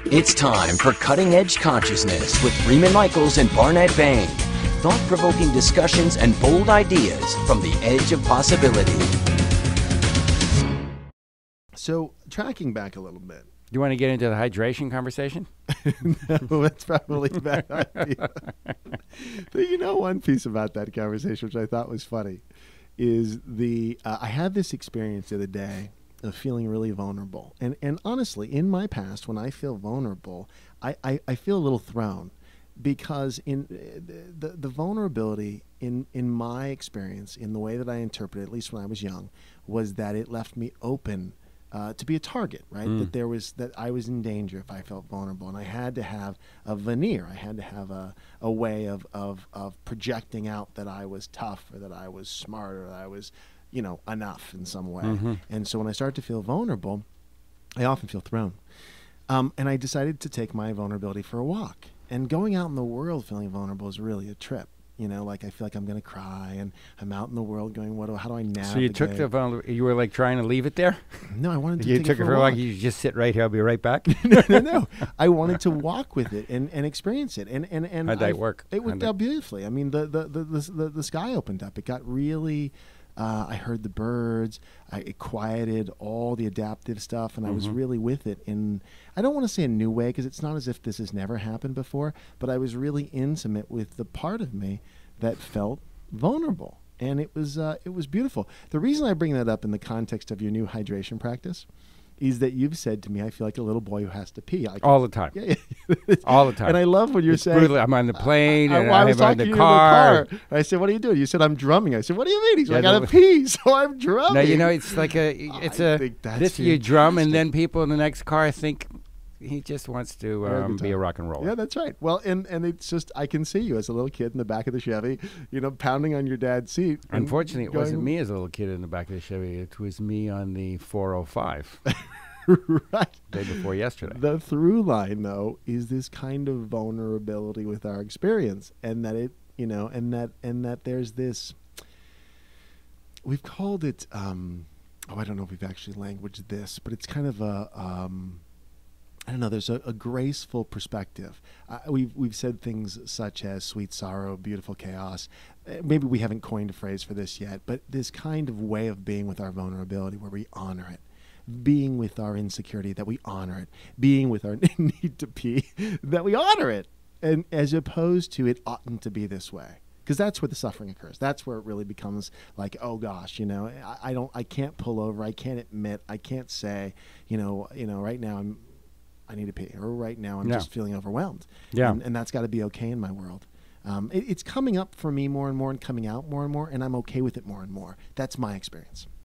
It's time for Cutting Edge Consciousness with Freeman Michaels and Barnett Bain. Thought-provoking discussions and bold ideas from the edge of possibility. So, tracking back a little bit. You want to get into the hydration conversation? No, that's probably a bad idea. But you know, one piece about that conversation, which I thought was funny, is I had this experience the other day of feeling really vulnerable. And honestly, in my past, when I feel vulnerable, I feel a little thrown, because in the vulnerability in my experience, in the way that I interpreted, at least when I was young, was that it left me open to be a target, right? That I was in danger if I felt vulnerable, and I had to have a veneer. I had to have a way of projecting out that I was tough, or that I was smart, or that I was, enough in some way. And so when I start to feel vulnerable, I often feel thrown. And I decided to take my vulnerability for a walk. And going out in the world feeling vulnerable is really a trip. Like I feel like I'm going to cry, and I'm out in the world going, how do I navigate? So you took you were like trying to leave it there? No, I wanted to You take took it for a walk. You just sit right here, I'll be right back? No. I wanted to walk with it and experience it. And how'd that work? It worked out beautifully. I mean, the sky opened up. It got really... I heard the birds. It quieted all the adaptive stuff, and I was really with it in, I don't want to say a new way, because it's not as if this has never happened before, but I was really intimate with the part of me that felt vulnerable, and it was beautiful. The reason I bring that up in the context of your new hydration practice is that you've said to me, I feel like a little boy who has to pee. All the time. Yeah. All the time. And I love when you're saying... Brutal. I'm on the plane, and I was I'm in talking to the you car. in the car. I said, what are you doing? You said, I'm drumming. I said, what do you mean? He's like, I got to pee, so I'm drumming. No, it's like this you drum, and then people in the next car think he just wants to be a rock and roller. Yeah, that's right. Well, and it's just, I can see you as a little kid in the back of the Chevy, pounding on your dad's seat. Unfortunately, it wasn't me as a little kid in the back of the Chevy. It was me on the 405. Right. Day before yesterday. The through line, though, is this kind of vulnerability with our experience, and that and that there's this. We've called it. I don't know if we've actually languaged this, but it's kind of a. I don't know. There's a graceful perspective. We've said things such as sweet sorrow, beautiful chaos. Maybe we haven't coined a phrase for this yet, but this kind of way of being with our vulnerability, where we honor it. Being with our insecurity, that we honor it. Being with our need to pee, that we honor it. And as opposed to, it oughtn't to be this way. Because that's where the suffering occurs. That's where it really becomes like, oh gosh, I can't pull over. I can't admit. I can't say, right now I need to pee, or right now I'm just feeling overwhelmed. Yeah. And that's got to be okay in my world. It's coming up for me more and more, and coming out more and more, and I'm okay with it more and more. That's my experience.